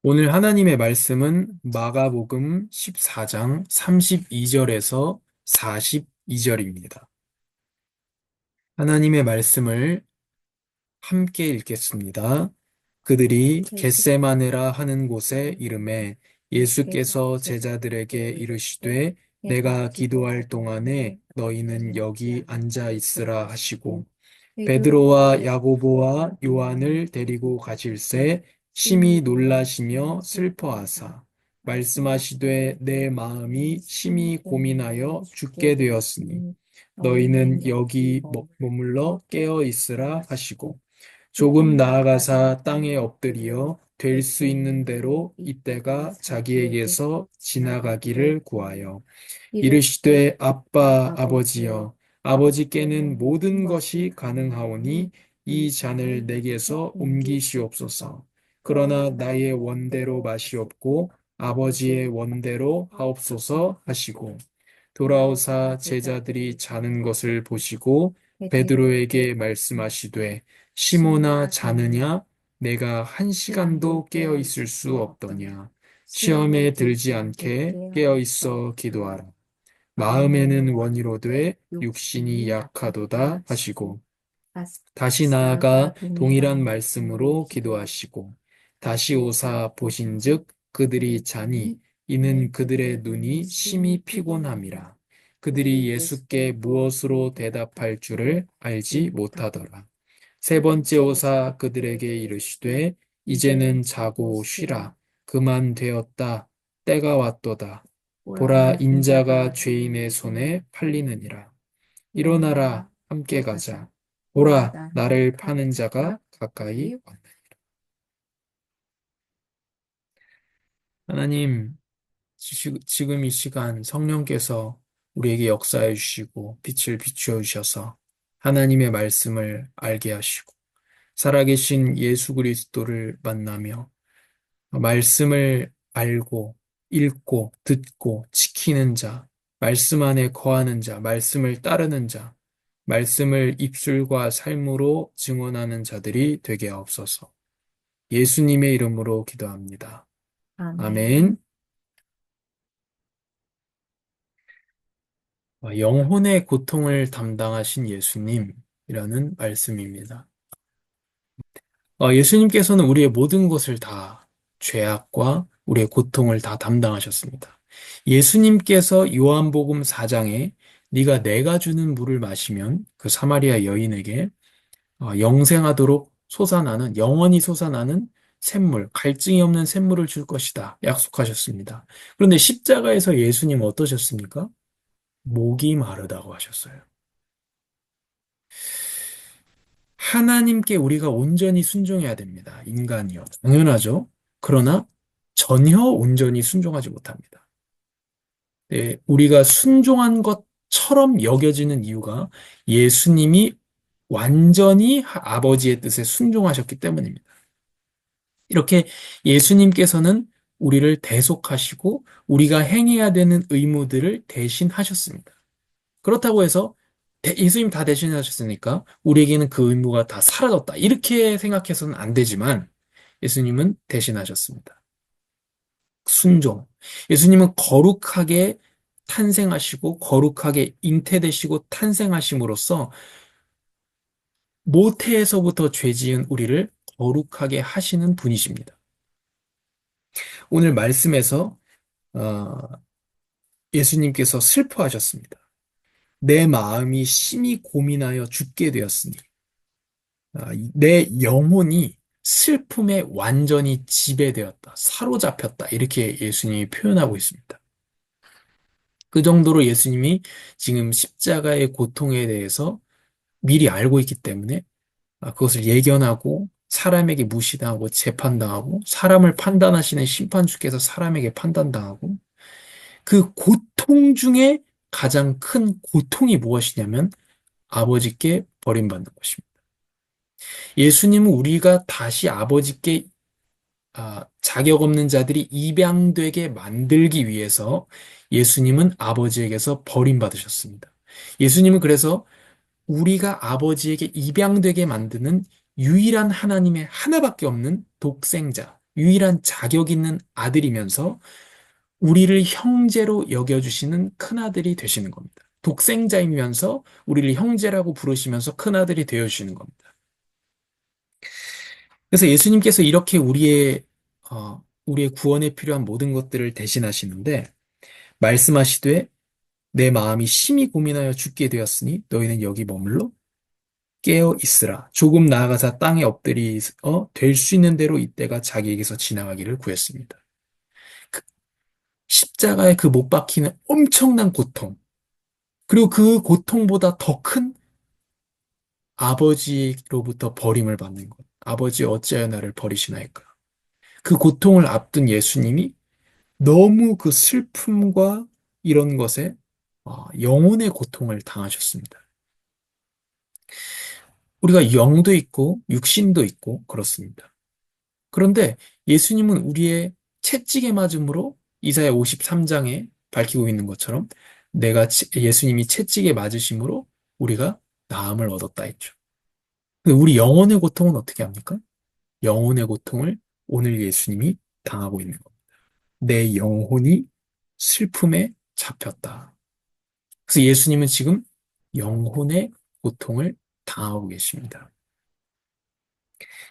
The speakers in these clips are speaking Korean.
오늘 하나님의 말씀은 마가복음 14장 32절에서 42절입니다. 하나님의 말씀을 함께 읽겠습니다. 그들이 겟세마네라 하는 곳에 이르매 예수께서 제자들에게 이르시되 내가 기도할 동안에 너희는 여기 앉아 있으라 하시고 베드로와 야고보와 요한을 데리고 가실새 심히 놀라시며 슬퍼하사 말씀하시되 내 마음이 심히 고민하여 죽게 되었으니 너희는 여기 머물러 깨어 있으라 하시고 조금 나아가사 땅에 엎드리어 될 수 있는 대로 이때가 자기에게서 지나가기를 구하여 이르시되 아빠 아버지여 아버지께는 모든 것이 가능하오니 이 잔을 내게서 옮기시옵소서. 그러나 나의 원대로 마시옵고 아버지의 원대로 하옵소서 하시고 돌아오사 제자들이 자는 것을 보시고 베드로에게 말씀하시되 시몬아 자느냐 내가 한 시간도 깨어 있을 수 없더냐 시험에 들지 않게 깨어 있어 기도하라. 마음에는 원이로되 육신이 약하도다 하시고 다시 나아가 동일한 말씀으로 기도하시고 다시 오사 보신즉 그들이 자니 이는 그들의 눈이 심히 피곤함이라. 그들이 예수께 무엇으로 대답할 줄을 알지 못하더라. 세 번째 오사 그들에게 이르시되 이제는 자고 쉬라. 그만 되었다. 때가 왔도다. 보라 인자가 죄인의 손에 팔리느니라. 일어나라 함께 가자. 보라 나를 파는 자가 가까이 왔다. 하나님, 지금 이 시간 성령께서 우리에게 역사해 주시고 빛을 비추어 주셔서 하나님의 말씀을 알게 하시고 살아계신 예수 그리스도를 만나며 말씀을 알고 읽고 듣고 지키는 자, 말씀 안에 거하는 자, 말씀을 따르는 자, 말씀을 입술과 삶으로 증언하는 자들이 되게 하옵소서. 예수님의 이름으로 기도합니다. 아멘. 영혼의 고통을 담당하신 예수님이라는 말씀입니다. 예수님께서는 우리의 모든 것을 다 죄악과 우리의 고통을 다 담당하셨습니다. 예수님께서 요한복음 4장에 네가 내가 주는 물을 마시면 그 사마리아 여인에게 영생하도록 솟아나는 영원히 솟아나는 샘물, 갈증이 없는 샘물을 줄 것이다 약속하셨습니다. 그런데 십자가에서 예수님 어떠셨습니까? 목이 마르다고 하셨어요. 하나님께 우리가 온전히 순종해야 됩니다. 인간이요. 당연하죠. 그러나 전혀 온전히 순종하지 못합니다. 네, 우리가 순종한 것처럼 여겨지는 이유가 예수님이 완전히 아버지의 뜻에 순종하셨기 때문입니다. 이렇게 예수님께서는 우리를 대속하시고 우리가 행해야 되는 의무들을 대신하셨습니다. 그렇다고 해서 예수님 다 대신하셨으니까 우리에게는 그 의무가 다 사라졌다. 이렇게 생각해서는 안 되지만 예수님은 대신하셨습니다. 순종. 예수님은 거룩하게 탄생하시고 거룩하게 잉태되시고 탄생하심으로써 모태에서부터 죄 지은 우리를 거룩하게 하시는 분이십니다. 오늘 말씀에서 어, 예수님께서 슬퍼하셨습니다. 내 마음이 심히 고민하여 죽게 되었으니 내 영혼이 슬픔에 완전히 지배되었다, 사로잡혔다 이렇게 예수님이 표현하고 있습니다. 그 정도로 예수님이 지금 십자가의 고통에 대해서 미리 알고 있기 때문에 그것을 예견하고 사람에게 무시당하고 재판당하고 사람을 판단하시는 심판주께서 사람에게 판단당하고 그 고통 중에 가장 큰 고통이 무엇이냐면 아버지께 버림받는 것입니다. 예수님은 우리가 다시 아버지께 자격 없는 자들이 입양되게 만들기 위해서 예수님은 아버지에게서 버림받으셨습니다. 예수님은 그래서 우리가 아버지에게 입양되게 만드는 유일한 하나님의 하나밖에 없는 독생자, 유일한 자격 있는 아들이면서 우리를 형제로 여겨주시는 큰아들이 되시는 겁니다. 독생자이면서 우리를 형제라고 부르시면서 큰아들이 되어주시는 겁니다. 그래서 예수님께서 이렇게 우리의 구원에 필요한 모든 것들을 대신하시는데, 말씀하시되 내 마음이 심히 고민하여 죽게 되었으니 너희는 여기 머물러 깨어 있으라. 조금 나아가서 땅에 엎드리 될 수 있는 대로 이때가 자기에게서 지나가기를 구했습니다. 그 십자가에 그 못 박히는 엄청난 고통, 그리고 그 고통보다 더 큰 아버지로부터 버림을 받는 것. 아버지 어찌하여 나를 버리시나이까. 그 고통을 앞둔 예수님이 너무 그 슬픔과 이런 것에 영혼의 고통을 당하셨습니다. 우리가 영도 있고 육신도 있고 그렇습니다. 그런데 예수님은 우리의 채찍에 맞음으로 이사야 53장에 밝히고 있는 것처럼 예수님이 채찍에 맞으심으로 우리가 나음을 얻었다 했죠. 근데 우리 영혼의 고통은 어떻게 합니까? 영혼의 고통을 오늘 예수님이 당하고 있는 겁니다. 내 영혼이 슬픔에 잡혔다. 그래서 예수님은 지금 영혼의 고통을 당하고 계십니다.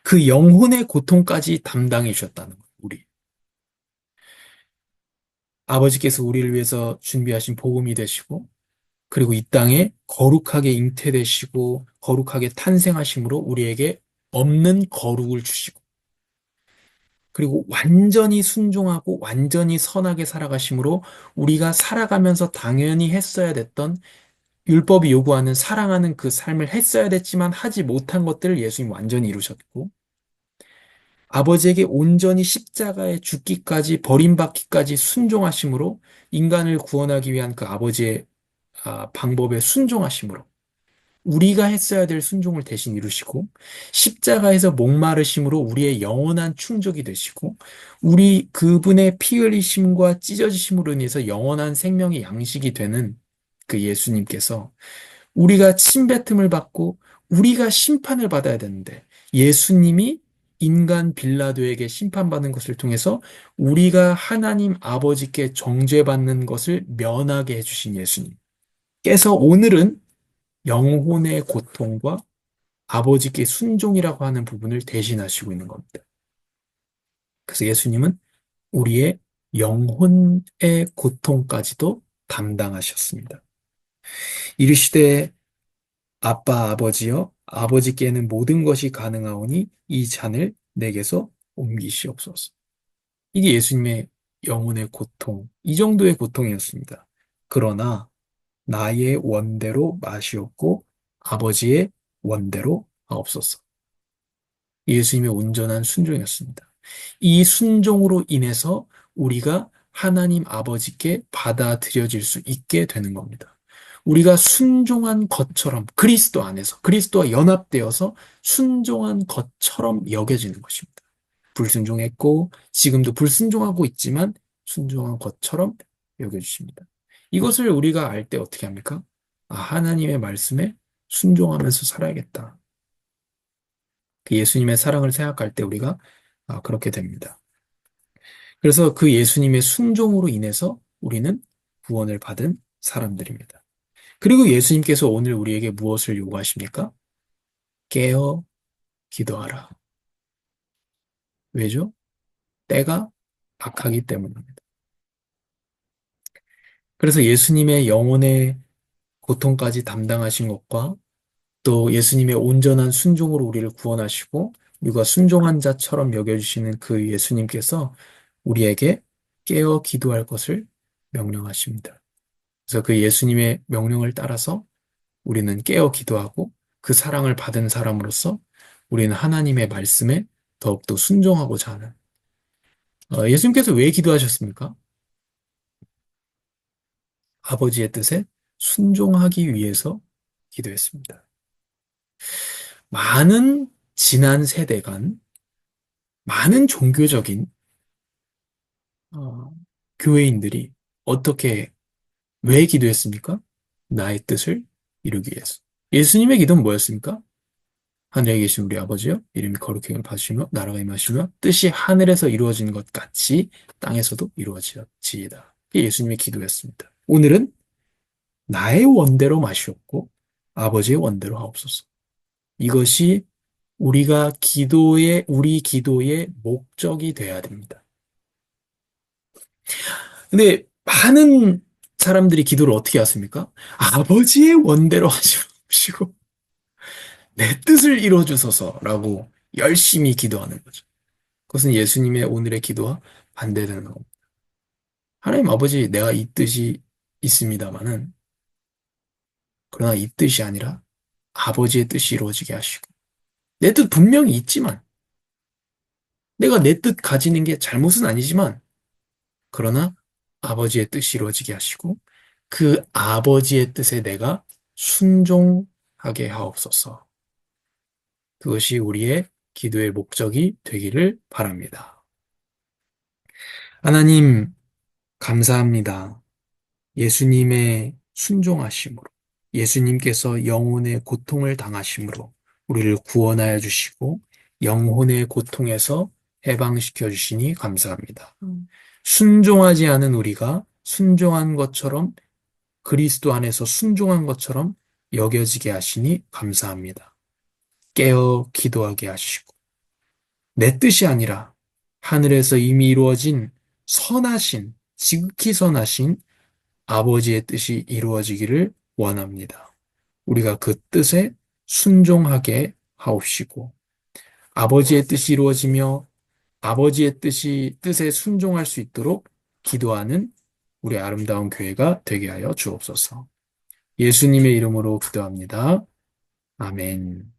그 영혼의 고통까지 담당해 주셨다는 거예요, 우리. 아버지께서 우리를 위해서 준비하신 복음이 되시고, 그리고 이 땅에 거룩하게 잉태되시고, 거룩하게 탄생하심으로 우리에게 없는 거룩을 주시고, 그리고 완전히 순종하고 완전히 선하게 살아가심으로 우리가 살아가면서 당연히 했어야 됐던 율법이 요구하는 사랑하는 그 삶을 했어야 됐지만 하지 못한 것들을 예수님 완전히 이루셨고, 아버지에게 온전히 십자가에 죽기까지 버림받기까지 순종하심으로 인간을 구원하기 위한 그 아버지의 방법에 순종하심으로 우리가 했어야 될 순종을 대신 이루시고 십자가에서 목마르심으로 우리의 영원한 충족이 되시고 우리 그분의 피 흘리심과 찢어지심으로 인해서 영원한 생명의 양식이 되는 그 예수님께서 우리가 침뱉음을 받고 우리가 심판을 받아야 되는데 예수님이 인간 빌라도에게 심판받는 것을 통해서 우리가 하나님 아버지께 정죄받는 것을 면하게 해주신 예수님께서 오늘은 영혼의 고통과 아버지께 순종이라고 하는 부분을 대신하시고 있는 겁니다. 그래서 예수님은 우리의 영혼의 고통까지도 담당하셨습니다. 이르시되 아빠 아버지여 아버지께는 모든 것이 가능하오니 이 잔을 내게서 옮기시옵소서. 이게 예수님의 영혼의 고통, 이 정도의 고통이었습니다. 그러나 나의 원대로 마시옵고 아버지의 원대로 하옵소서. 예수님의 온전한 순종이었습니다. 이 순종으로 인해서 우리가 하나님 아버지께 받아들여질 수 있게 되는 겁니다. 우리가 순종한 것처럼 그리스도 안에서 그리스도와 연합되어서 순종한 것처럼 여겨지는 것입니다. 불순종했고 지금도 불순종하고 있지만 순종한 것처럼 여겨주십니다. 이것을 우리가 알 때 어떻게 합니까? 하나님의 말씀에 순종하면서 살아야겠다. 그 예수님의 사랑을 생각할 때 우리가 그렇게 됩니다. 그래서 그 예수님의 순종으로 인해서 우리는 구원을 받은 사람들입니다. 그리고 예수님께서 오늘 우리에게 무엇을 요구하십니까? 깨어 기도하라. 왜죠? 때가 악하기 때문입니다. 그래서 예수님의 영혼의 고통까지 담당하신 것과 또 예수님의 온전한 순종으로 우리를 구원하시고 우리가 순종한 자처럼 여겨주시는 그 예수님께서 우리에게 깨어 기도할 것을 명령하십니다. 그래서 그 예수님의 명령을 따라서 우리는 깨어 기도하고 그 사랑을 받은 사람으로서 우리는 하나님의 말씀에 더욱더 순종하고자 하는 예수님께서 왜 기도하셨습니까? 아버지의 뜻에 순종하기 위해서 기도했습니다. 많은 지난 세대간 많은 종교적인 어, 교회인들이 어떻게 왜 기도했습니까? 나의 뜻을 이루기 위해서. 예수님의 기도는 뭐였습니까? 하늘에 계신 우리 아버지여, 이름이 거룩히 받으시며 나라가 임하시며 뜻이 하늘에서 이루어진 것 같이 땅에서도 이루어지이다. 이게 예수님의 기도였습니다. 오늘은 나의 원대로 마시옵고 아버지의 원대로 하옵소서. 이것이 우리 기도의 목적이 돼야 됩니다. 근데 많은 사람들이 기도를 어떻게 하십니까? 아버지의 원대로 하시고 내 뜻을 이루어주소서라고 열심히 기도하는 거죠. 그것은 예수님의 오늘의 기도와 반대되는 겁니다. 하나님 아버지, 내가 이 뜻이 있습니다마는, 그러나 이 뜻이 아니라 아버지의 뜻이 이루어지게 하시고, 내 뜻 분명히 있지만, 내가 내 뜻 가지는 게 잘못은 아니지만, 그러나 아버지의 뜻이 이루어지게 하시고, 그 아버지의 뜻에 내가 순종하게 하옵소서. 그것이 우리의 기도의 목적이 되기를 바랍니다. 하나님, 감사합니다. 예수님의 순종하심으로, 예수님께서 영혼의 고통을 당하심으로 우리를 구원하여 주시고 영혼의 고통에서 해방시켜 주시니 감사합니다. 순종하지 않은 우리가 순종한 것처럼, 그리스도 안에서 순종한 것처럼 여겨지게 하시니 감사합니다. 깨어 기도하게 하시고 내 뜻이 아니라 하늘에서 이미 이루어진 선하신, 지극히 선하신 아버지의 뜻이 이루어지기를 원합니다. 우리가 그 뜻에 순종하게 하옵시고 아버지의 뜻이 이루어지며 아버지의 뜻에 순종할 수 있도록 기도하는 우리 아름다운 교회가 되게 하여 주옵소서. 예수님의 이름으로 기도합니다. 아멘.